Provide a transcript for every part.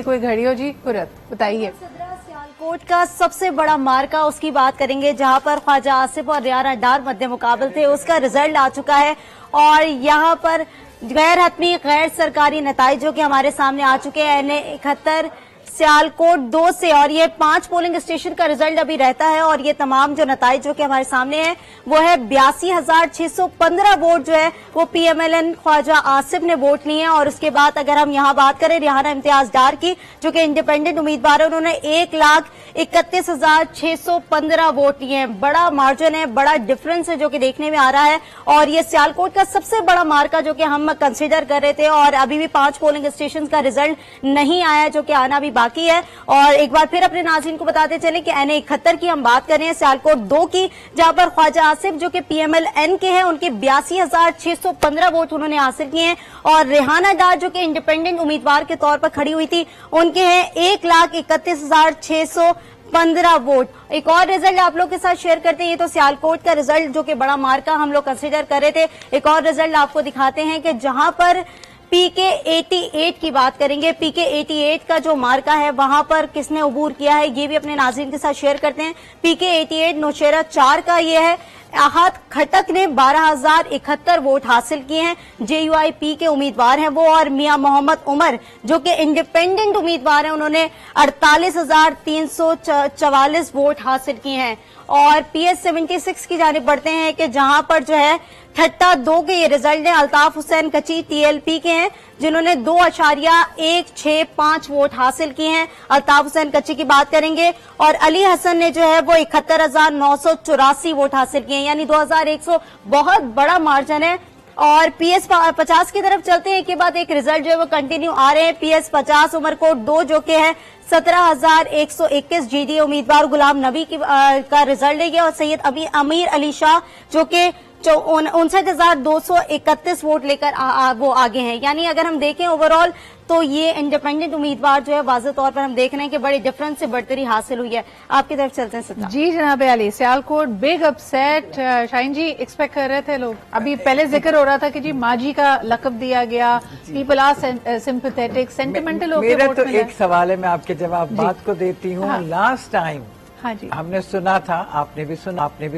कोई घड़ी हो जी कुरत बताइए। सियालकोट का सबसे बड़ा मार्का उसकी बात करेंगे जहां पर ख्वाजा आसिफ और रियाना डार मध्य मुकाबल थे, उसका रिजल्ट आ चुका है और यहां पर गैर हतमी गैर सरकारी नताइज जो कि हमारे सामने आ चुके हैं। NA71 सियालकोट 2 से और ये 5 पोलिंग स्टेशन का रिजल्ट अभी रहता है और ये तमाम जो नताइज जो कि हमारे सामने है वो है 82,615 वोट जो है वो PMLN ख्वाजा आसिफ ने वोट लिए हैं। और उसके बाद अगर हम यहाँ बात करें रिहाना इम्तियाज डार की जो कि इंडिपेंडेंट उम्मीदवार है, उन्होंने 1,31,615 वोट लिए हैं। बड़ा मार्जिन है, बड़ा डिफरेंस है जो कि देखने में आ रहा है और ये सियालकोट का सबसे बड़ा मार्का जो कि हम कंसिडर कर रहे थे और अभी भी 5 पोलिंग स्टेशन का रिजल्ट नहीं आया जो कि आना भी बाकी है। और एक बार फिर अपने नाज़रीन को बताते चले कि NA71 की हम बात कर रहे हैं सियालकोट 2 की, जहां पर ख्वाजा आसिफ जो कि PMLN के हैं उनके 82,615 वोट उन्होंने हासिल किए हैं और रेहाना डार जो कि इंडिपेंडेंट उम्मीदवार के तौर पर खड़ी हुई थी उनके हैं 1,31,615 वोट। एक और रिजल्ट आप लोग के साथ शेयर करते हैं, ये तो सियालकोट का रिजल्ट जो कि बड़ा मार्का हम लोग कंसिडर कर रहे थे। एक और रिजल्ट आपको दिखाते हैं कि जहां पर PK88 की बात करेंगे, PK88 का जो मार्का है वहां पर किसने अबूर किया है ये भी अपने नाज़रीन के साथ शेयर करते हैं। PK88 नौशेरा 4 का ये है। आहत खटक ने 12,071 वोट हासिल किए हैं, JUIP के उम्मीदवार हैं वो, और मियां मोहम्मद उमर जो कि इंडिपेंडेंट उम्मीदवार हैं उन्होंने 48,344 वोट हासिल किए हैं। और PS76 की जानिब बढ़ते हैं कि जहां पर जो है ठट्टा 2 के ये रिजल्ट है। अल्ताफ हुसैन कची TLP के हैं जिन्होंने 2.165 वोट हासिल किए हैं। अल्ताफ हुसैन कच्ची की बात करेंगे और अली हसन ने जो है वो 71,984 वोट हासिल किए हैं, यानी 2,100, बहुत बड़ा मार्जिन है। और PS50 की तरफ चलते हैं, एक के बाद एक रिजल्ट जो है वो कंटिन्यू आ रहे हैं। PS50 उमरकोट 2 जो कि है 17,121 GD उम्मीदवार गुलाम नबी की का रिजल्ट है ये, और सैयद अमीर अली शाह जो कि 59,231 वोट लेकर वो आगे हैं। यानी अगर हम देखें ओवरऑल तो ये इंडिपेंडेंट उम्मीदवार जो है वाज़ेह तौर पर हम देख रहे हैं कि बड़े डिफरेंस से बढ़तरी हासिल हुई है। आपकी तरफ चलते हैं सत्ता जी। जनाब अली, सियालकोट बिग अपसेट, शाहीन जी एक्सपेक्ट कर रहे थे लोग? अभी पहले जिक्र हो रहा था कि जी माजी का लकब दिया गया, पीपल आर सिंपैथेटिक, सेंटिमेंटल होकर मेरा तो एक सवाल है, मैं आपके जवाब बात को देती हूँ। हाँ। लास्ट टाइम हाँ जी हमने सुना था, आपने भी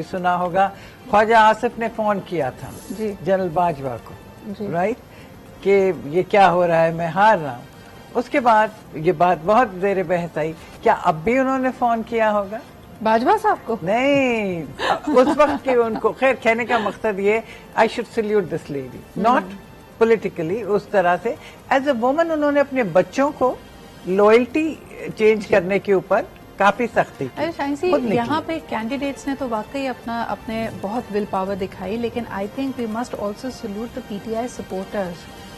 सुना होगा, ख्वाजा आसिफ ने फोन किया था जी जनरल बाजवा को, राइट, कि ये क्या हो रहा है, मैं हार रहा हूँ। उसके बाद ये बात बहुत देर बहस आई, क्या अब भी उन्होंने फोन किया होगा बाजवा साहब को? नहीं, उस वक्त के उनको, खैर कहने का मकसद ये, I should salute this lady, not politically, उस तरह से एज अ वुमन उन्होंने अपने बच्चों को लॉयल्टी चेंज करने के ऊपर काफी सख्ती की। अरे शाहीन सी, यहाँ पे कैंडिडेट्स ने तो वाकई अपने बहुत विल पावर दिखाई, लेकिन I think we must also salute the PTI supporters,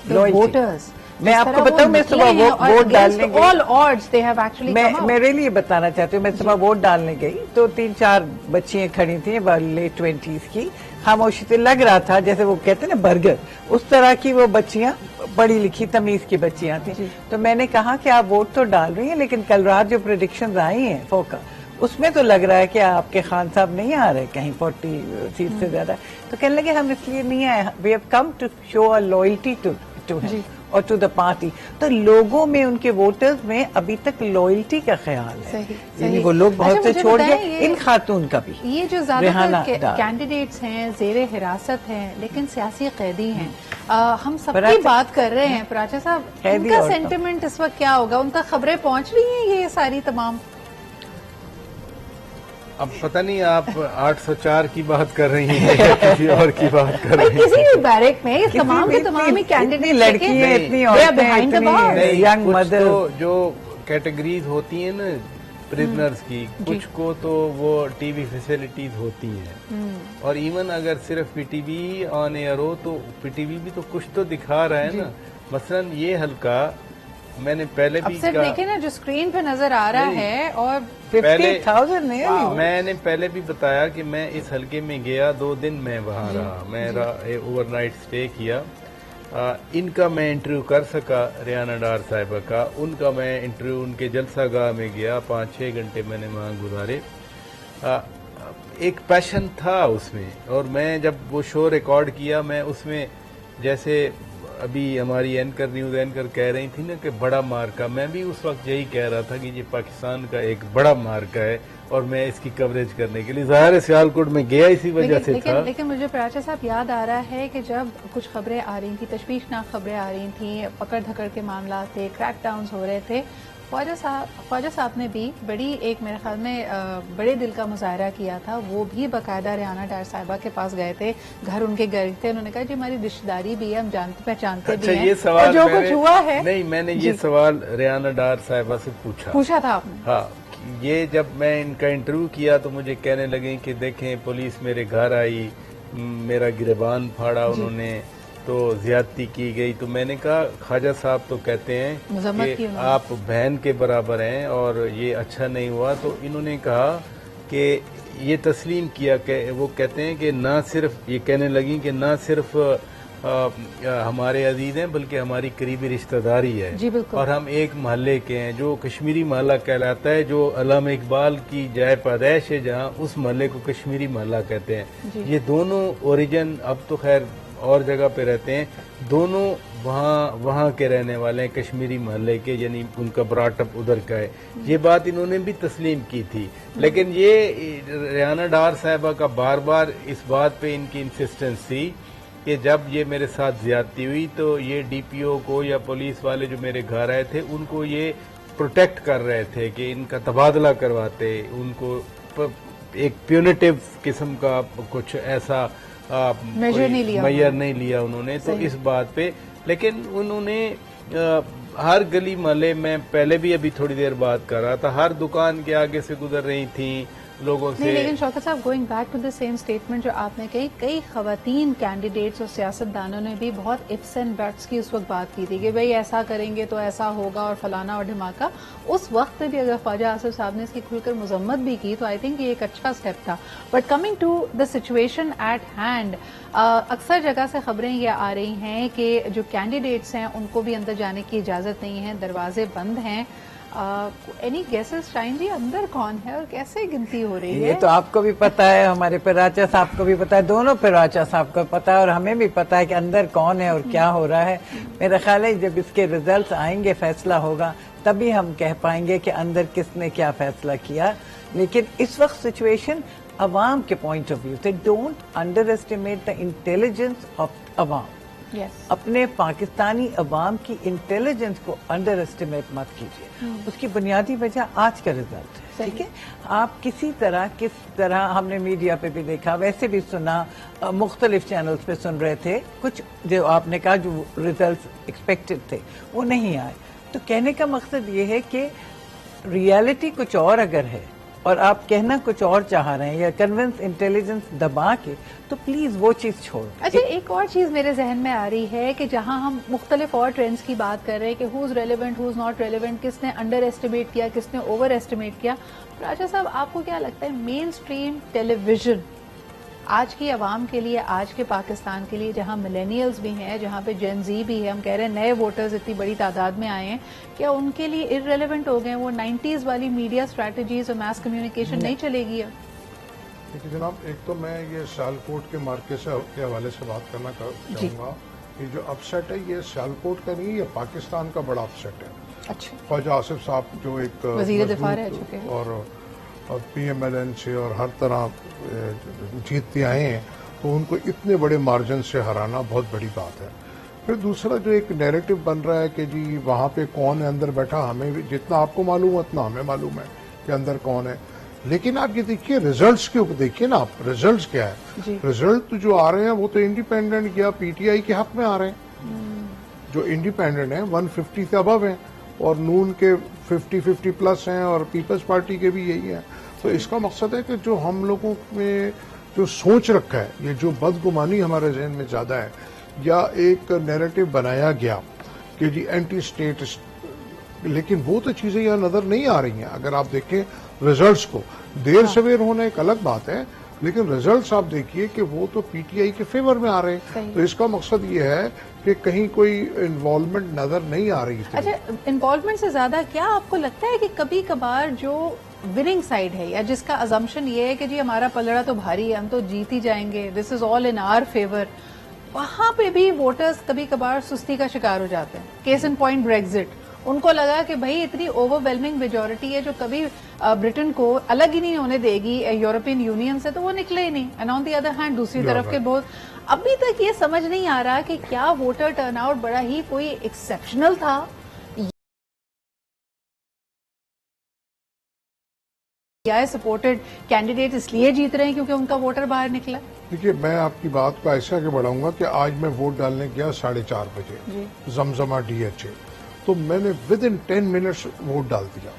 the voters. मैं आपको बताऊं, मैं सुबह वोट डालने गई, all odds they have actually come out. मैं रियली ये बताना चाहती हूँ, मैं सुबह वोट डालने गई तो 3-4 बच्चियां खड़ी थी लेट 20s की, खामोशी से लग रहा था जैसे वो कहते हैं ना बर्गर, उस तरह की वो बच्चियां, पढ़ी लिखी तमीज की बच्चियां थी। तो मैंने कहा कि आप वोट तो डाल रही हैं लेकिन कल रात जो प्रेडिक्शंस आई हैं फोका, उसमें तो लग रहा है कि आपके खान साहब नहीं आ रहे कहीं 40 सीट से ज्यादा। तो कहने लगे हम इसलिए नहीं आए, we have come to show a loyalty to him और टू द पार्टी। तो लोगों में, उनके वोटर्स में अभी तक लॉयल्टी का ख्याल है, यानी वो लोग बहुत से छोड़ गए, इन खातून का भी। ये जो ज्यादातर कैंडिडेट्स हैं जेरे हिरासत हैं लेकिन सियासी कैदी हैं, हम सबकी बात कर रहे हैं, प्राचा साहब उनका सेंटिमेंट इस वक्त क्या होगा? उनका खबरें पहुंच रही हैं ये सारी तमाम? अब पता नहीं आप 804 की बात कर रही हैं या किसी और की बात कर रही हैं? किसी भी बैरक में ये तमाम के तमाम ही कैंडिडेट, लड़कियां इतनी यंग मदर, जो कैटेगरीज होती हैं ना प्रिजनर्स की, कुछ को तो वो टीवी फैसिलिटीज होती हैं, और इवन अगर सिर्फ PTV ऑन एयर हो तो PTV भी तो कुछ तो दिखा रहा है ना। मसलन ये हल्का मैंने पहले भी देखे ना जो स्क्रीन पे नजर आ रहा है, और 50,000 मैंने पहले भी बताया कि मैं इस हलके में गया, 2 दिन मैं वहाँ रहा, मैं ओवरनाइट स्टे किया। इनका मैं इंटरव्यू कर सका, रियाना डार साहिबा का, उनका मैं इंटरव्यू उनके जलसा गाह में गया, 5-6 घंटे मैंने वहाँ गुजारे। एक पैशन था उसमें, और मैं जब वो शो रिकॉर्ड किया, मैं उसमें जैसे ابھی ہماری اینکر نیوز اینکر کہہ رہی تھی نا کہ بڑا مارکا، میں بھی اس وقت یہی کہہ رہا تھا کہ یہ پاکستان کا ایک بڑا مارکا ہے اور میں اس کی کوریج کرنے کے لیے ظاہر سیالکوٹ میں گیا اسی وجہ سے تھا. لیکن مجھے پراچا صاحب یاد آ رہا ہے کہ جب کچھ خبریں آ رہی تھیں، تشویشناک خبریں آ رہی تھیں، پکڑ دھکڑ کے معاملات تھے، کریک ڈاؤنز ہو رہے تھے، خواجہ صاحب نے بھی بڑی ایک میرے خیال میں بڑے دل کا مظاہرہ کیا تھا. وہ بھی باقاعدہ ریانہ ڈار صاحبہ کے پاس گئے تھے، گھر ان کے گئے تھے، انہوں نے کہا جی ہماری رشتہ داری بھی ہے، ہم جانتے پہچانتے بھی ہیں، یہ سوال جو کچھ ہوا ہے. نہیں، میں نے یہ سوال ریانہ ڈار صاحبہ سے پوچھا تھا آپ نے؟ ہاں، یہ جب میں ان کا انٹرویو کیا تو مجھے کہنے لگے کہ دیکھیں پولیس میرے گھر آئی، میرا گریبان پھاڑا انہوں نے، تو زیادتی کی گئی. تو میں نے کہا خواجہ صاحب تو کہتے ہیں کہ آپ بہن کے برابر ہیں اور یہ اچھا نہیں ہوا. تو انہوں نے کہا کہ یہ تسلیم کیا کہ وہ کہتے ہیں کہ نہ صرف یہ کہنے لگی کہ نہ صرف ہمارے عزیز ہیں بلکہ ہماری قریبی رشتہ داری ہے، اور ہم ایک محلے کے ہیں جو کشمیری محلہ کہلاتا ہے، جو علامہ اقبال کی جائے پیدائش ہے جہاں، اس محلے کو کشمیری محلہ کہتے ہیں. یہ دونوں اوریجن اب تو خیر اور جگہ پہ رہتے ہیں، دونوں وہاں کے رہنے والے ہیں، کشمیری محلے کے، یعنی ان کا براٹ اپ ادھر کا ہے. یہ بات انہوں نے بھی تسلیم کی تھی. لیکن یہ ریانہ ڈار صاحبہ کا بار بار اس بات پہ ان کی انسسٹنس تھی کہ جب یہ میرے ساتھ زیادتی ہوئی تو یہ ڈی پی او کو یا پولیس والے جو میرے گھر آئے تھے ان کو یہ پروٹیکٹ کر رہے تھے کہ ان کا تبادلہ کرواتے، ان کو ایک پیونیٹیو قسم کا کچھ ایسا میجر نہیں لیا انہوں نے. تو اس بات پہ لیکن انہوں نے ہر گلی محلے میں، پہلے بھی ابھی تھوڑی دیر بات کر رہا تھا، ہر دکان کے آگے سے گزر رہی تھیں لوگوں سے. لیکن Shaukat sahab going back to the same statement جو آپ نے کہی، کئی خواتین کینڈیڈیٹس اور سیاستدانوں نے بھی بہت ifs and buts کی اس وقت بات کی تھی کہ بھئی ایسا کریں گے تو ایسا ہوگا اور فلانا اور ڈھماکا. اس وقت میں بھی اگر خواجہ آصف صاحب نے اس کی کھل کر مذمت بھی کی تو آئی تھنک یہ ایک اچھا اسٹیپ تھا. But coming to the situation at hand, اکثر جگہ سے خبریں یہ آ رہی ہیں کہ جو کینڈیڈیٹس ہیں ان کو بھی اندر جانے کی اجازت نہیں ہے، دروازے بند ہیں. اینی گیسز شاہین جی اندر کون ہے اور کیسے گنتی ہو رہی ہے؟ یہ تو آپ کو بھی پتا ہے، ہمارے پراچا صاحب کو بھی پتا ہے، دونوں پراچا صاحب کو پتا ہے اور ہمیں بھی پتا ہے کہ اندر کون ہے اور کیا ہو رہا ہے. میرا خیال ہے جب اس کے ریزلٹس آئیں گے، فیصلہ ہوگا، تبھی ہم کہہ پائیں گے کہ اندر کس نے کیا فیصلہ کیا. لیکن اس وقت سچویشن عوام کے پوائنٹ آف ویو سے، don't under estimate the intelligence of عوام. اپنے پاکستانی عوام کی انٹیلیجنس کو انڈر ایسٹیمیٹ مت کیجیے. اس کی بنیادی وجہ آج کا ریزلٹ ہے. ٹھیک ہے، آپ کس طرح ہم نے میڈیا پہ بھی دیکھا، ویسے بھی سنا، مختلف چینلز پہ سن رہے تھے، کچھ جو آپ نے کہا جو ریزلٹس ایکسپیکٹڈ تھے وہ نہیں آئے. تو کہنے کا مقصد یہ ہے کہ ریالٹی کچھ اور اگر ہے اور آپ کہنا کچھ اور چاہ رہے ہیں یا کنونس انٹیلیجنس دبا کے، تو پلیز وہ چیز چھوڑ. اچھا، ایک اور چیز میرے ذہن میں آ رہی ہے کہ جہاں ہم مختلف اور ٹرینڈز کی بات کر رہے ہیں کہ who's relevant, who's not relevant, کس نے انڈر ایسٹیمیٹ کیا، کس نے اوور ایسٹیمیٹ کیا. راجا صاحب آپ کو کیا لگتا ہے مین اسٹریم ٹیلی ویژن آج کی عوام کے لیے، آج کے پاکستان کے لیے، جہاں ملینیلز بھی ہیں، جہاں پہ جین زی بھی ہے، ہم کہہ رہے ہیں نئے ووٹرز اتنی بڑی تعداد میں آئے ہیں، کیا ان کے لیے ارریلیونٹ ہو گئے؟ وہ 90s والی میڈیا اسٹریٹجیز اور میس کمیونیکیشن نہیں چلے گی اب؟ دیکھیے جناب، ایک تو میں یہ سیالکوٹ کے مارکے کے حوالے سے بات کرنا چاہوں گا کہ جو اپ سیٹ ہے یہ سیالکوٹ کا نہیں، یہ پاکستان کا بڑا اپ سیٹ ہے. اچھا، خواجہ آصف صاحب جو ایک وزیر دفاع رہ چکے ہیں اور پی ایم ایل این سے اور ہر طرح جیتتے آئے ہیں، تو ان کو اتنے بڑے مارجن سے ہرانا بہت بڑی بات ہے. پھر دوسرا جو ایک نیریٹو بن رہا ہے کہ جی وہاں پہ کون ہے اندر بیٹھا، ہمیں جتنا آپ کو معلوم ہے اتنا ہمیں معلوم ہے کہ اندر کون ہے. لیکن آپ یہ دیکھیے ریزلٹس کے اوپر دیکھیے نا آپ، ریزلٹس کیا ہے. ریزلٹ جو آ رہے ہیں وہ تو انڈیپینڈنٹ یا پی ٹی آئی کے حق میں آ رہے ہیں. جو انڈیپینڈنٹ ہیں 150 سے ابو ہیں اور نون کے 50 پلس ہیں اور پیپلز پارٹی کے بھی یہی ہیں. تو اس کا مقصد ہے کہ جو ہم لوگوں میں جو سوچ رکھا ہے، یہ جو بدگمانی ہمارے ذہن میں زیادہ ہے، یا ایک نیریٹو بنایا گیا کہ جی اینٹی اسٹیٹ، لیکن وہ تو چیزیں یہاں نظر نہیں آ رہی ہیں. اگر آپ دیکھیں ریزلٹس کو، دیر سویر ہونا ایک الگ بات ہے، لیکن ریزلٹس آپ دیکھیے کہ وہ تو پی ٹی آئی کے فیور میں آ رہے ہیں. تو اس کا مقصد یہ ہے کہ کہیں کوئی انوالومنٹ نظر نہیں آ رہی. اچھا، انوالومنٹ سے زیادہ کیا آپ کو لگتا ہے کہ کبھی کبھار جو وننگ سائڈ ہے یا جس کا ازمپشن یہ ہے کہ جی ہمارا پلڑا تو بھاری ہے، ہم تو جیت ہی جائیں گے، دس از آل ان آر فیور، वहां पे भी वोटर्स कभी कभार सुस्ती का शिकार हो जाते हैं. केस इन पॉइंट ब्रेक्जिट, उनको लगा कि भाई इतनी ओवरवेलमिंग मेजोरिटी है जो कभी ब्रिटेन को अलग ही नहीं होने देगी यूरोपियन यूनियन से, तो वो निकले ही नहीं. And on the other hand दूसरी तरफ के बहुत अभी तक ये समझ नहीं आ रहा कि क्या वोटर टर्नआउट बड़ा ही कोई एक्सेप्शनल था या सपोर्टेड कैंडिडेट इसलिए जीत रहे हैं क्योंकि उनका वोटर बाहर निकला. देखिए, मैं आपकी बात को ऐसे आगे बढ़ाऊंगा कि आज मैं वोट डालने गया 4:30 बजे जमजमा DHA, तो मैंने विद इन 10 मिनट्स वोट डाल दिया.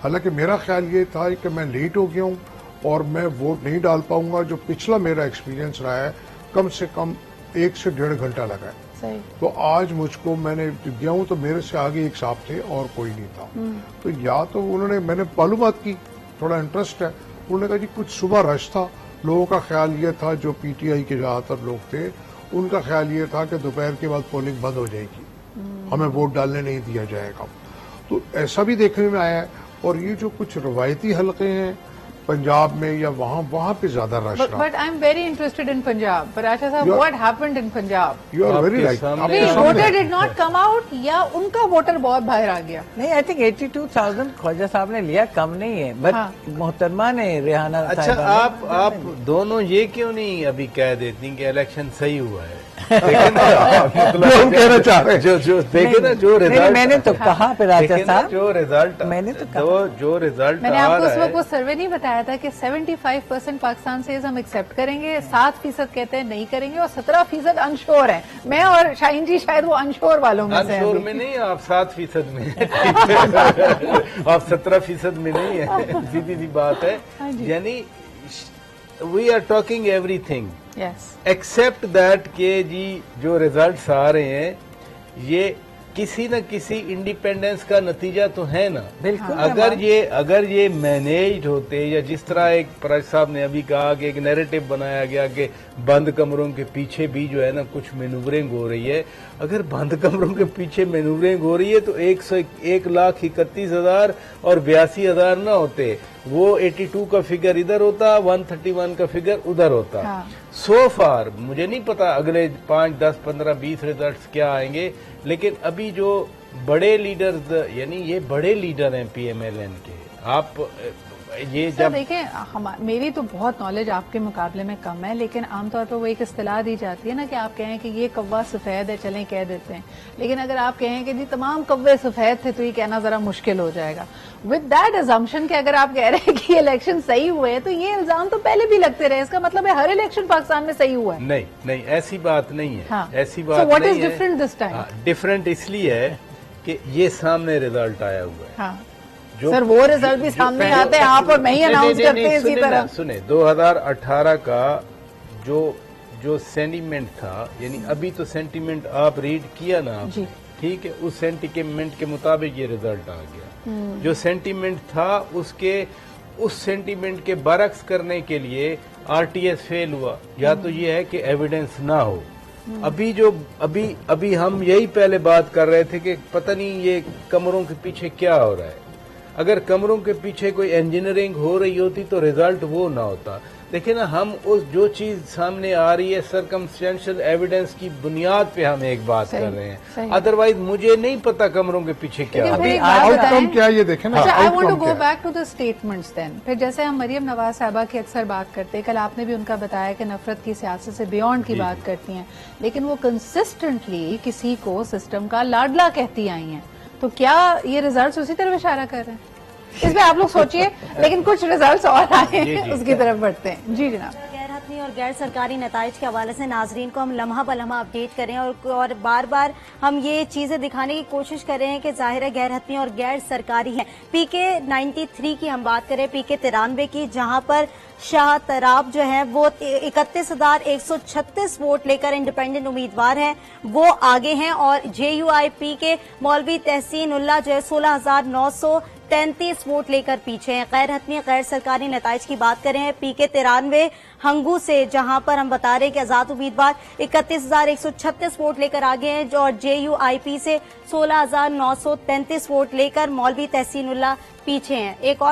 हालांकि मेरा ख्याल ये था कि मैं लेट हो गया हूँ और मैं वोट नहीं डाल पाऊंगा. जो पिछला मेरा एक्सपीरियंस रहा है, कम से कम 1 से 1.5 घंटा लगा है. सही. तो आज मुझको, मैंने गया हूँ तो मेरे से आगे एक साहब थे और कोई नहीं था. तो या तो उन्होंने, मैंने मालूमात की, थोड़ा इंटरेस्ट है, उन्होंने कहा जी कुछ सुबह रश था. लोगों का ख्याल ये था, जो PTI के ज्यादातर लोग थे, उनका ख्याल ये था कि दोपहर के बाद पोलिंग बंद हो जाएगी, हमें वोट डालने नहीं दिया जाएगा. तो ऐसा भी देखने में आया है. और ये जो कुछ रवायती हलके हैं पंजाब में या वहाँ पे ज्यादा रश रहा. But I am very interested in Punjab. Parasha साहब, what happened in Punjab? You are very right. Voter did not come out या उनका वोटर बहुत बाहर आ गया? नहीं, आई थिंक 82,000 ख्वाजा साहब ने लिया, कम नहीं है. बट मोहतरमा ने, रेहाना अच्छा, आप दोनों ये क्यों नहीं अभी कह देती कि इलेक्शन सही हुआ है? मतलब कहना चाह रहे हैं जो देखे ना, जो रिजल्ट मैंने तो कहा पराशा साहब, जो रिजल्ट मैंने तो कहा, जो रिजल्ट मैंने आपको उस वक्त वो सर्वे नहीं बताया था कि 75% पाकिस्तान से हम एक्सेप्ट करेंगे, 7% कहते हैं नहीं करेंगे और 17% अनश्योर है. मैं और शाहीन जी शायद वो अनश्योर वालों में से हैं. अनश्योर में नहीं, आप 7% में आप 17% में नहीं है. सीधी सी बात है. यानी we are talking everything except that के जी जो रिजल्ट्स आ रहे हैं ये किसी न किसी इंडिपेंडेंस का नतीजा तो है ना. बिल्कुल. अगर ये मैनेज्ड होते, या जिस तरह एक पराज साहब ने अभी कहा कि एक नैरेटिव बनाया गया कि बंद कमरों के पीछे भी जो है ना कुछ मैनूवरिंग हो रही है. अगर बंद कमरों के पीछे मैनूवरिंग हो रही है तो 1,31,000 और 82,000 ना होते, वो 82 का फिगर इधर होता, 131 का फिगर उधर होता. सो फार मुझे नहीं पता अगले 5, 10, 15, 20 रिजल्ट्स क्या आएंगे, लेकिन अभी जो बड़े लीडर्स, यानी ये बड़े लीडर हैं PMLN के, आप ये जब देखें, मेरी तो बहुत नॉलेज आपके मुकाबले में कम है, लेकिन आमतौर पर वो एक इस्तिलाह दी जाती है ना कि आप कहें कि ये कौवा सफेद है, चलें कह देते हैं. लेकिन अगर आप कहें कि जी तमाम कौवे सफेद थे तो ये कहना जरा मुश्किल हो जाएगा. विद दैट अजम्पशन कि अगर आप कह रहे हैं कि इलेक्शन सही हुए हैं तो ये इल्जाम तो पहले भी लगते रहे. इसका मतलब है हर इलेक्शन पाकिस्तान में सही हुआ है? नहीं, ऐसी बात नहीं है. हाँ. ऐसी बात व्हाट नहीं इज है. Different this time? डिफरेंट इसलिए है कि ये सामने रिजल्ट आया हुआ है. हाँ. सर वो रिजल्ट भी सामने आते हैं, आप और मैं ही अनाउंस करते हैं इसी तरह. सुने, 2018 का जो सेंटीमेंट था, यानी अभी तो सेंटीमेंट आप रीड किया ना आपने, ठीक है, उस सेंटीमेंट के मुताबिक ये रिजल्ट आ गया. जो सेंटीमेंट था उस सेंटीमेंट के बरक्स करने के लिए RTS फेल हुआ. या तो ये है कि एविडेंस ना हो. अभी हम यही पहले बात कर रहे थे कि पता नहीं ये कमरों के पीछे क्या हो रहा है. अगर कमरों के पीछे कोई इंजीनियरिंग हो रही होती तो रिजल्ट वो ना होता. देखिए ना, हम उस जो चीज सामने आ रही है सर्कमस्टेंशियल एविडेंस की बुनियाद पे हम एक बात कर रहे हैं. अदरवाइज मुझे नहीं पता कमरों के पीछे क्या है. आउटकम क्या है ये देखें ना. I want to go back to the statements then. फिर जैसे हम मरियम नवाज साहबा की अक्सर बात करते हैं, कल आपने भी उनका बताया कि नफरत की सियासत से बियॉन्ड की बात करती हैं, लेकिन वो कंसिस्टेंटली किसी को सिस्टम का लाडला कहती आई हैं. तो क्या ये रिजल्ट्स उसी तरफ इशारा कर रहे हैं? इसमें आप लोग सोचिए, लेकिन कुछ रिजल्ट्स और आए हैं उसकी तरफ बढ़ते हैं. जी जनाब. गैर हतमी और गैर सरकारी नताइज के हवाले से नाजरीन को हम लम्हा ब लम्हा अपडेट करें और बार बार हम ये चीजें दिखाने की कोशिश कर रहे हैं कि जाहिर है गैर हतमी और गैर सरकारी है. PK 93 की हम बात करें, PK 93 की, जहां पर शाह तराब जो है वो 31,136 वोट लेकर इंडिपेंडेंट उम्मीदवार हैं, वो आगे हैं. और JUIP के मौलवी तहसीन उल्लाह जो है 16,900 33 वोट लेकर पीछे हैं। गैर हतमी गैर सरकारी नताइज की बात करें, पीके 93 हंगू से, जहां पर हम बता रहे हैं कि आजाद उम्मीदवार 31,136 वोट लेकर आगे हैं, और JUIP से 16,933 वोट लेकर मौलवी तहसीनुल्लाह पीछे हैं। एक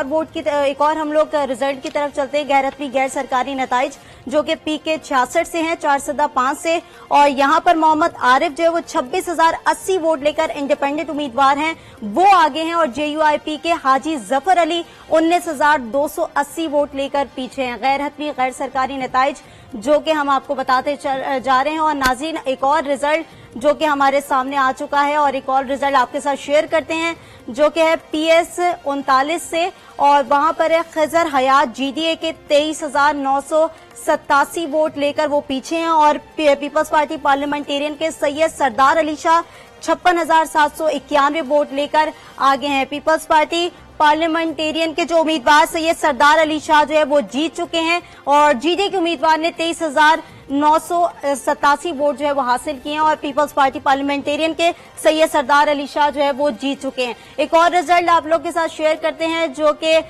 और हम लोग रिजल्ट की तरफ चलते हैं, गैर हतमी गैर सरकारी नताइज जो कि PK 66 से हैं, 405 से, और यहाँ पर मोहम्मद आरिफ जो है वो 26,080 वोट लेकर इंडिपेंडेंट उम्मीदवार हैं, वो आगे हैं, और JUIP के हाजी जफर अली 19,280 वोट लेकर पीछे हैं। गैर हतमी गैर सरकारी नताइज जो कि हम आपको बताते जा रहे हैं। और नाज़रीन, एक और रिजल्ट जो कि हमारे सामने आ चुका है, और एक और रिजल्ट आपके साथ शेयर करते हैं जो कि है PS 39 से, और वहां पर है खजर हयात GDA के 23,987 वोट लेकर वो पीछे हैं, और पीपल्स पार्टी पार्लियामेंटेरियन के सैयद सरदार अली शाह 56,791 वोट लेकर आगे हैं। पीपल्स पार्टी पार्लियामेंटेरियन के जो उम्मीदवार सैयद सरदार अली शाह जो है वो जीत चुके हैं, और GDA के उम्मीदवार ने 23,987 वोट जो है वो हासिल किए हैं, और पीपल्स पार्टी पार्लियामेंटेरियन के सैयद सरदार अली शाह जो है वो जीत चुके हैं। एक और रिजल्ट आप लोग के साथ शेयर करते हैं जो कि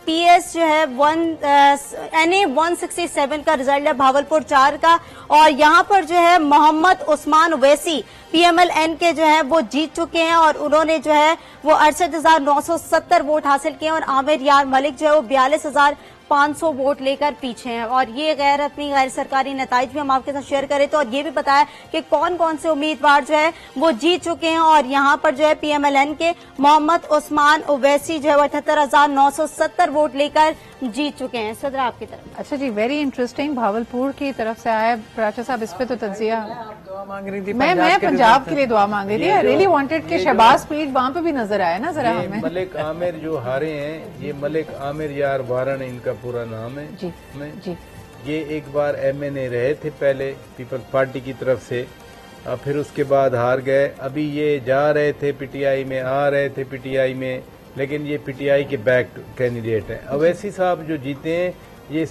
PS जो है NA 167 का रिजल्ट है भावलपुर 4 का, और यहाँ पर जो है मोहम्मद उस्मान ओवैसी PMLN के जो है वो जीत चुके हैं, और उन्होंने जो है वो 68,970 वोट हासिल किए, और आमिर यार मलिक जो है वो 42,500 वोट लेकर पीछे हैं। और ये गैर अपनी गैर सरकारी नताइज भी हम आपके साथ शेयर करें तो, और ये भी बताया कि कौन कौन से उम्मीदवार जो है वो जीत चुके हैं, और यहाँ पर जो है PMLN के मोहम्मद उस्मान ओवैसी जो है 78,970 वोट लेकर जीत चुके हैं। सदर आपकी तरफ। अच्छा जी, वेरी इंटरेस्टिंग। भावलपुर की तरफ से आया प्राचा साहब, इस पे तो तंजिया मांग रही थी, मैं पंजाब के लिए दुआ मांग रही थी। आई रियली वांटेड कि शहबाज स्पीड वहां पे भी नजर आया ना जरा हमें। मलिक आमिर जो हारे हैं, ये मलिक आमिर यार वारन इनका पूरा नाम है जी जी। ये एक बार MNA रहे थे पहले पीपल्स पार्टी की तरफ से, फिर उसके बाद हार गए। अभी ये जा रहे थे PTI में, आ रहे थे PTI में, लेकिन ये PTI के बैक कैंडिडेट हैं। अवैसी साहब जो जीते हैं, ये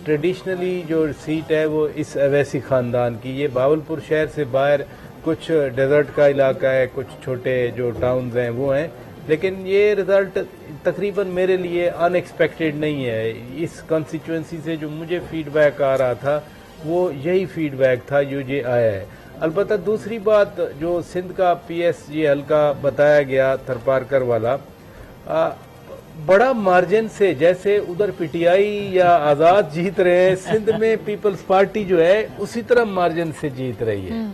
ट्रेडिशनली जो सीट है वो इस अवैसी खानदान की, ये बावलपुर शहर से बाहर कुछ डेजर्ट का इलाका है, कुछ छोटे जो टाउन्स हैं वो हैं, लेकिन ये रिजल्ट तकरीबन मेरे लिए अनएक्सपेक्टेड नहीं है। इस कॉन्स्टिट्यूएंसी से जो मुझे फीडबैक आ रहा था वो यही फीडबैक था जो ये आया है। अलबत्ता दूसरी बात, जो सिंध का PS ये हल्का बताया गया थरपारकर वाला, बड़ा मार्जिन से, जैसे उधर PTI या आजाद जीत रहे हैं, सिंध में पीपल्स पार्टी जो है उसी तरह मार्जिन से जीत रही है,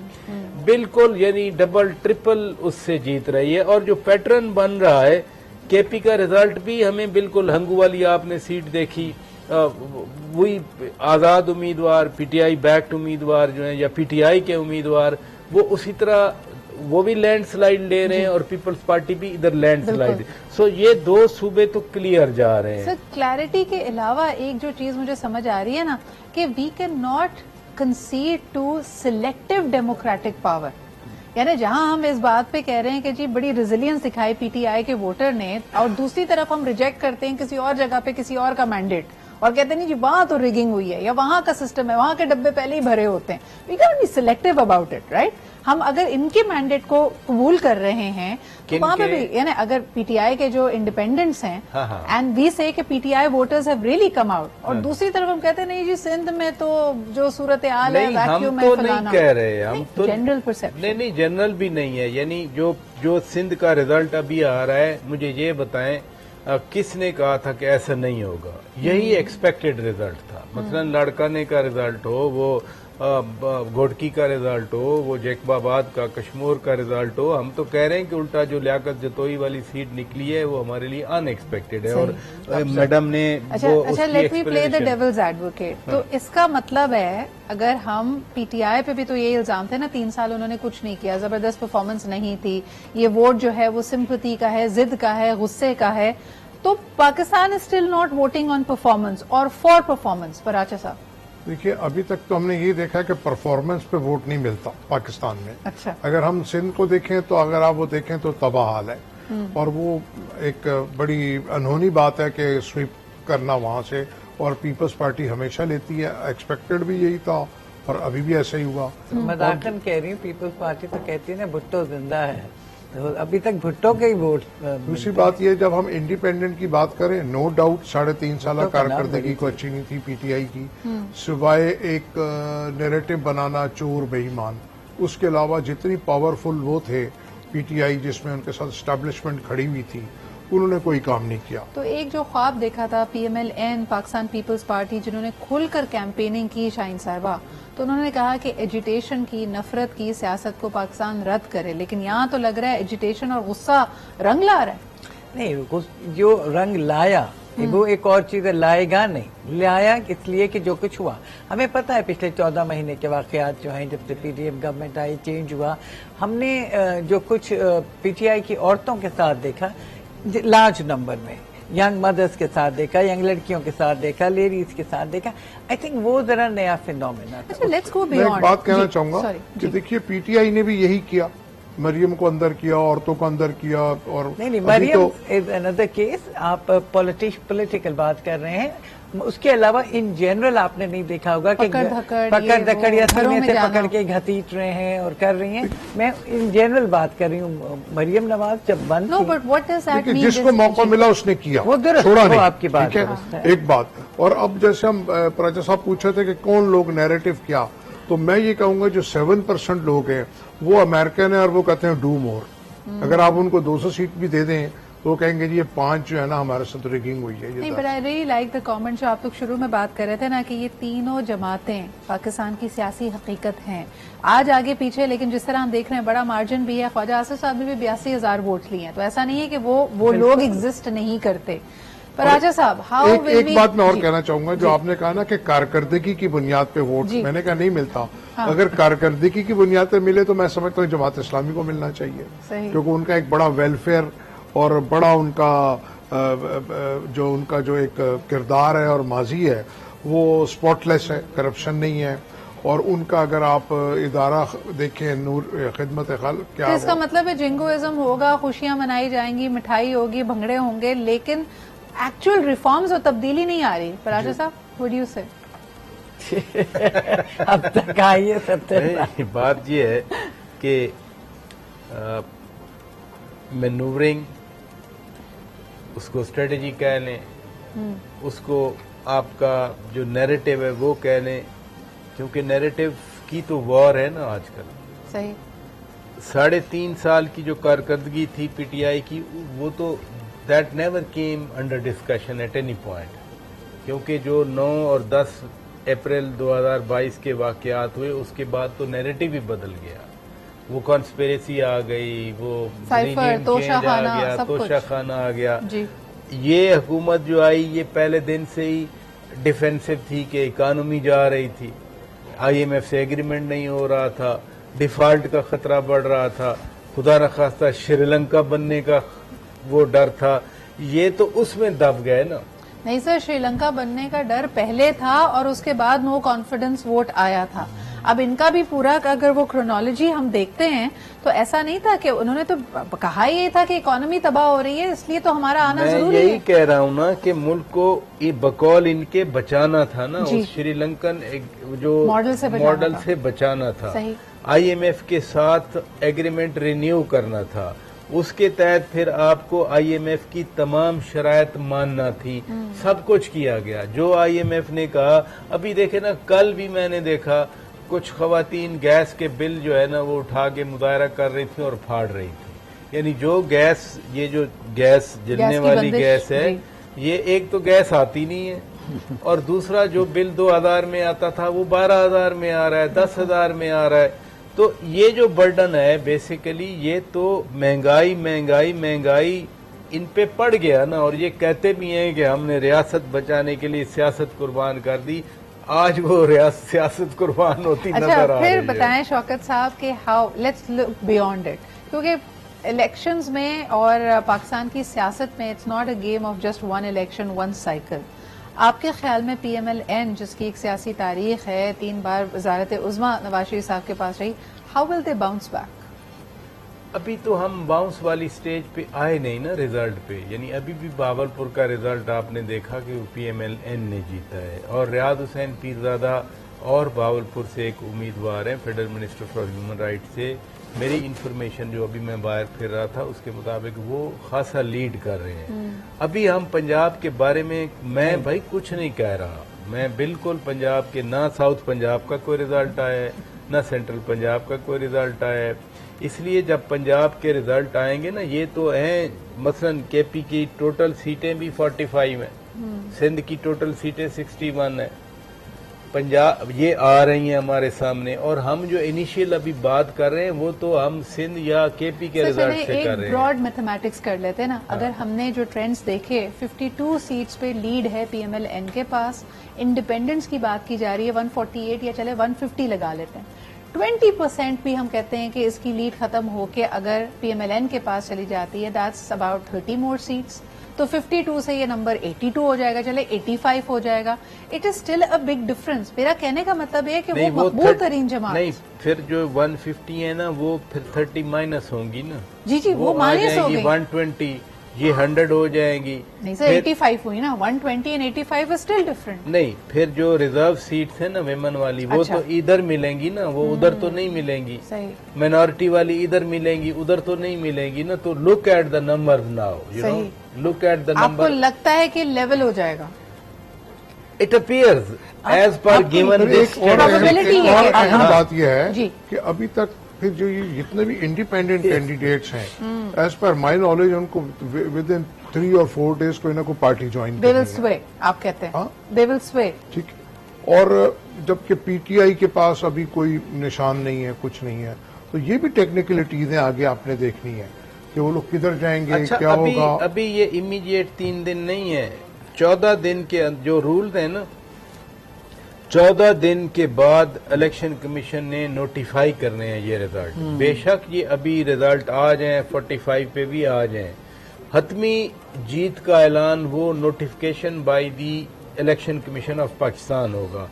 बिल्कुल, यानी डबल ट्रिपल उससे जीत रही है। और जो पैटर्न बन रहा है, KP का रिजल्ट भी हमें बिल्कुल, हंगू वाली आपने सीट देखी, वही आजाद उम्मीदवार, PTI बैक्ड उम्मीदवार जो है, या PTI के उम्मीदवार, वो उसी तरह वो भी लैंडस्लाइड ले रहे हैं, और पीपल्स पार्टी भी इधर लैंडस्लाइड। सो ये दो सूबे तो क्लियर जा रहे हैं। सर, क्लैरिटी के अलावा एक जो चीज मुझे समझ आ रही है ना, कि we can not concede to selective democratic power, यानी जहां हम इस बात पे कह रहे हैं कि जी बड़ी रेजिलियंस दिखाई PTI के वोटर ने, और दूसरी तरफ हम रिजेक्ट करते हैं किसी और जगह पे किसी और का मैंडेट, और कहते नहीं जी वहां तो रिगिंग हुई है, या वहां का सिस्टम है, वहां के डब्बे पहले ही भरे होते हैं। We can be selective about it, right? हम अगर इनके मैंडेट को कबूल कर रहे हैं तो वहां पे भी, यानी अगर PTI के जो इंडिपेंडेंट्स हैं, एंड वी से कि PTI voters have really come out, और दूसरी तरफ हम कहते नहीं जी सिंध में तो जो सूरत हाल है, वैक्यूम है, फलाना। नहीं कह रहे, हम तो जनरल परसेप्शन, नहीं जनरल भी नहीं है। यानी जो सिंध का रिजल्ट अभी आ रहा है, मुझे ये बताएं किसने कहा था कि ऐसा नहीं होगा? यही एक्सपेक्टेड रिजल्ट था। मसलन लाड़काने का रिजल्ट हो, वो घोटकी का रिजल्ट हो, वो जैकबाबाद का, कश्मीर का रिजल्ट हो, हम तो कह रहे हैं कि उल्टा जो लियाकत जतोई वाली सीट निकली है वो हमारे लिए अनएक्सपेक्टेड है। और मैडम ने अच्छा let me play the devil's advocate. तो इसका मतलब है, अगर हम PTI पे भी तो ये इल्जाम थे ना, 3 साल उन्होंने कुछ नहीं किया, जबरदस्त परफॉर्मेंस नहीं थी, ये वोट जो है वो सिंपैथी का है, जिद का है, गुस्से का है, तो Pakistan is still not voting on performance और फॉर परफॉर्मेंस। पराचा साहब देखिए, अभी तक तो हमने ये देखा कि परफॉर्मेंस पे वोट नहीं मिलता पाकिस्तान में। अच्छा, अगर हम सिंध को देखें तो, अगर आप वो देखें तो तबाह हाल है, और वो एक बड़ी अनहोनी बात है कि स्वीप करना वहां से, और पीपल्स पार्टी हमेशा लेती है, एक्सपेक्टेड भी यही था और अभी भी ऐसा ही हुआ। मदाकन कह रही हूँ, पीपल्स पार्टी तो कहती है ना भुट्टो जिंदा है, अभी तक भुट्टो के ही वोट। दूसरी बात यह, जब हम इंडिपेंडेंट की बात करें, नो डाउट 3.5 साल कारकर्दगी को अच्छी नहीं थी पीटीआई की, सिवाय एक नैरेटिव बनाना चोर बेईमान, उसके अलावा जितनी पावरफुल वो थे पीटीआई जिसमें उनके साथ एस्टैब्लिशमेंट खड़ी हुई थी, उन्होंने कोई काम नहीं किया। तो एक जो ख्वाब देखा था PMLN पाकिस्तान पीपल्स पार्टी, जिन्होंने खुलकर कैंपेनिंग की शाहीन साहिबा, तो उन्होंने कहा कि एजिटेशन की, नफरत की सियासत को पाकिस्तान रद्द करे, लेकिन यहाँ तो लग रहा है एजिटेशन और गुस्सा रंग ला रहा है। नहीं, जो रंग लाया वो एक और चीज लाएगा नहीं, लाया इसलिए कि जो कुछ हुआ हमें पता है, पिछले 14 महीने के वाकयात जो हैं, जब से PDM गवर्नमेंट आई, चेंज हुआ, हमने जो कुछ PTI की औरतों के साथ देखा, लार्ज नंबर में यंग मदर्स के साथ देखा, यंग लड़कियों के साथ देखा, लेडीज के साथ देखा, आई थिंक वो जरा नया फिनोमेना था। अच्छा, लेट्स गो मैं बियॉन्ड। एक बात कहना चाहूंगा कि देखिए पीटीआई ने भी यही किया, मरियम को अंदर किया, औरतों को अंदर किया, और नहीं मरियम इज अनदर केस। आप पॉलिटिकल बात कर रहे हैं, उसके अलावा इन जनरल आपने नहीं देखा होगा कि पकड़ धकड़ या सीने से पकड़ के घसीट रहे हैं और कर रही हैं। मैं इन जनरल बात कर रही हूँ। मरियम नवाज जब बंद no, but what does that mean? जिसको मौका मिला उसने किया, वो छोड़ा नहीं। आपकी बात ठीक है, एक बात। और अब जैसे हम प्राचा साहब पूछे थे कि कौन लोग नैरेटिव क्या, तो मैं ये कहूंगा जो 7% लोग हैं वो अमेरिकन है और वो कहते हैं डू मोर। अगर आप उनको 200 सीट भी दे दें तो वो कहेंगे जी ये 5 जो है ना हमारे साथ रिगिंग हुई है। नहीं, but I really like the comment जो आप लोग शुरू में बात कर रहे थे ना, कि ये तीनों जमातें पाकिस्तान की सियासी हकीकत हैं, आज आगे पीछे, लेकिन जिस तरह हम देख रहे हैं बड़ा मार्जिन भी है। ख्वाजा आसिफ साहब ने भी 82,000 वोट लिए हैं, तो ऐसा नहीं है कि वो लोग एग्जिस्ट नहीं करते। पर राजा साहब, हाउ विल एक बात मैं और कहना चाहूंगा, जो आपने कहा ना कि कारकर्दगी की बुनियाद पे वोट, मैंने कहा नहीं मिलता। अगर कारकर्दगी की बुनियाद पे मिले तो मैं समझता हूँ जमात इस्लामी को मिलना चाहिए, क्योंकि उनका एक बड़ा वेलफेयर और बड़ा उनका जो एक किरदार है और माजी है वो स्पॉटलेस है, करप्शन नहीं है। और उनका अगर आप इदारा देखें, नूर खिदमत खाल, क्या तो इसका मतलब है जिंगोइज्म होगा, खुशियां मनाई जाएंगी, मिठाई होगी, भंगड़े होंगे, लेकिन एक्चुअल रिफॉर्म्स और तब्दीली नहीं आ रही। पर राजा साहब, व्हाट डू यू से? अब तक आइए सत्य। बात ये है कि मैनूवरिंग, उसको स्ट्रेटेजी कह लें, उसको आपका जो नैरेटिव है वो कह लें, क्योंकि नैरेटिव की तो वॉर है ना आजकल। सही। 3.5 साल की जो कारकर्दगी थी पीटीआई की, वो तो that never came under discussion at any point, क्योंकि जो 9 और 10 अप्रैल 2022 के वाकयात हुए उसके बाद तो नैरेटिव ही बदल गया। वो कॉन्स्पिरेसी आ गई, वो तोशाखाना आ गया। ये हुकूमत जो आई, ये पहले दिन से ही डिफेंसिव थी कि इकानमी जा रही थी, IMF से एग्रीमेंट नहीं हो रहा था, डिफॉल्ट का खतरा बढ़ रहा था, खुदा न खास्ता श्रीलंका बनने का वो डर था। ये तो उसमें दब गए ना। नहीं सर, श्रीलंका बनने का डर पहले था और उसके बाद नो कॉन्फिडेंस वोट आया था। अब इनका भी पूरा, अगर वो क्रोनोलॉजी हम देखते हैं तो ऐसा नहीं था कि उन्होंने तो कहा ही था कि इकोनॉमी तबाह हो रही है, इसलिए तो हमारा आना जरूरी है। मैं यही कह रहा हूँ ना कि मुल्क को ये बकौल इनके बचाना था ना, उस श्रीलंकन जो मॉडल से बचाना था। IMF के साथ एग्रीमेंट रिन्यू करना था, उसके तहत फिर आपको IMF की तमाम शराइत मानना थी। सब कुछ किया गया जो IMF ने कहा। अभी देखे ना, कल भी मैंने देखा कुछ खवातीन गैस के बिल जो है ना वो उठा के मुजाहरा कर रही थी और फाड़ रही थी। यानी जो गैस, ये जो गैस जलने वाली गैस है, ये एक तो गैस आती नहीं है, और दूसरा जो बिल 2000 में आता था वो 12,000 में आ रहा है, 10,000 में आ रहा है। तो ये जो बर्डन है बेसिकली, ये तो महंगाई इन पे पड़ गया ना। और ये कहते भी हैं कि हमने रियासत बचाने के लिए सियासत कुर्बान कर दी। आज वो सियासत कुर्बान होती नजर आ रही है। फिर बताएं शौकत साहब कि how, let's look beyond it, क्योंकि इलेक्शंस में और पाकिस्तान की सियासत में it's not a game of just one election one cycle. आपके ख्याल में PMLN, जिसकी एक सियासी तारीख है, 3 बार वजारत उज़्मा नवाज शरीफ साहब के पास रही, how will they bounce back? अभी तो हम बाउंस वाली स्टेज पे आए नहीं ना रिजल्ट पे। यानी अभी भी बावलपुर का रिजल्ट आपने देखा कि PMLN ने जीता है, और रियाद हुसैन पीरजादा और बावलपुर से एक उम्मीदवार हैं federal minister for human right से, میری انفارمیشن جو ابھی میں باہر پھر رہا تھا اس کے مطابق وہ خاصا لیڈ کر رہے ہیں. ابھی ہم پنجاب کے بارے میں میں بھائی کچھ نہیں کہہ رہا, میں بالکل پنجاب کے نہ ساؤتھ پنجاب کا کوئی ریزلٹ آیا ہے نہ سینٹرل پنجاب کا کوئی ریزلٹ آیا ہے. اس لیے جب پنجاب کے ریزلٹ آئیں گے نا, یہ تو ہیں مثلا کے پی کی ٹوٹل سیٹیں بھی 45 ہیں, سندھ کی ٹوٹل سیٹیں 61 ہیں, پنجاب یہ آ رہی ہیں ہمارے سامنے, اور ہم جو انیشیل ابھی بات کر رہے ہیں وہ تو ہم سندھ یا کے پی کے ریزلٹ سے کر رہے ہیں. براڈ میتھمیٹکس کر لیتے نا, اگر ہم نے جو ٹرینڈز دیکھے 52 سیٹس پہ لیڈ ہے پی ایم ایل این کے پاس, انڈیپینڈنس کی بات کی جا رہی ہے 148 یا چلے 150 لگا لیتے ہیں, 20% بھی ہم کہتے ہیں کہ اس کی لیڈ ختم ہو کے اگر پی ایم ایل این کے پاس چلی جاتی ہے, دیٹس اباؤٹ 30 مور سیٹس, تو 52 سے یہ نمبر 82 ہو جائے گا, چلے 85 ہو جائے گا. It is still a big difference. میرا کہنے کا مطلب ہے کہ وہ مقبول ترین جماعت نہیں, پھر جو 150 ہے نا وہ پھر 30 مائنس ہوں گی نا, جی وہ مائنس ہو گئی, 120 یہ 100 ہو جائیں گی. نہیں سر 85 ہوئی نا, 120 اینڈ 85 از اسٹل ڈفرنٹ. نہیں, پھر جو ریزرو سیٹس ہیں نا ویمن والی وہ تو ادھر ملیں گی نا, وہ ادھر تو نہیں ملیں گی. مائنورٹی والی ادھر ملیں گی, ادھر تو نہیں ملیں گی نا. تو look at the number now, you know, look at the number. آپ کو لگتا ہے کہ لیول ہو جائے گا؟ It appears as per given this. بات یہ ہے کہ ابھی تک پھر جو یہ جتنے بھی انڈیپینڈنٹ کینڈیڈیٹس ہیں, ایز پر مائی نالج ان کو ود ان 3 اور 4 days کوئی نہ کوئی پارٹی جوائن دے ول سوے, آپ کہتے ہیں دے ول سوے. ٹھیک, اور جبکہ پی ٹی آئی کے پاس ابھی کوئی نشان نہیں ہے, کچھ نہیں ہے, تو یہ بھی ٹیکنیکلٹیز ہیں آگے آپ نے دیکھنی ہے کہ وہ لوگ کدھر جائیں گے, کیا ہوگا. ابھی یہ امیڈیٹ 3 دن نہیں ہے, 14 دن کے جو رولز ہیں نا, 14 دن کے بعد الیکشن کمیشن نے نوٹیفائی کرنے ہیں یہ ریزلٹ. بے شک یہ ابھی ریزلٹ آ جائیں, 45 پہ بھی آ جائیں, حتمی جیت کا اعلان وہ notification by the election commission of Pakistan ہوگا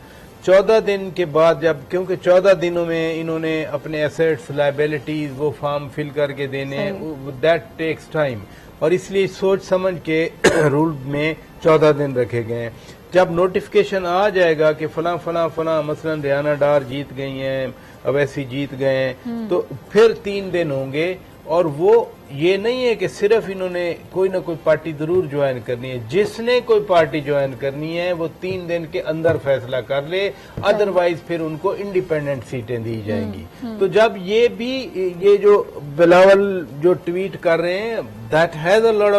14 دن کے بعد. جب کیونکہ 14 دنوں میں انہوں نے اپنے ایسیٹس لائبلٹیز وہ فارم فل کر کے دینے ہیں, دیٹ ٹیکس ٹائم, اور اس لیے سوچ سمجھ کے رول میں 14 دن رکھے گئے ہیں. جب نوٹیفیکیشن آ جائے گا کہ فلاں فلاں فلاں مثلا ریانہ ڈار جیت گئی ہیں, اویسی جیت گئے ہیں, تو پھر 3 دن ہوں گے. اور وہ یہ نہیں ہے کہ صرف انہوں نے کوئی نہ کوئی پارٹی ضرور جوائن کرنی ہے, جس نے کوئی پارٹی جوائن کرنی ہے وہ 3 دن کے اندر فیصلہ کر لے, ادروائز پھر ان کو انڈیپینڈنٹ سیٹیں دی جائیں گی. تو جب یہ بھی یہ جو بلاول جو ٹویٹ کر رہے ہیں, دیٹ ہیز اے لاٹ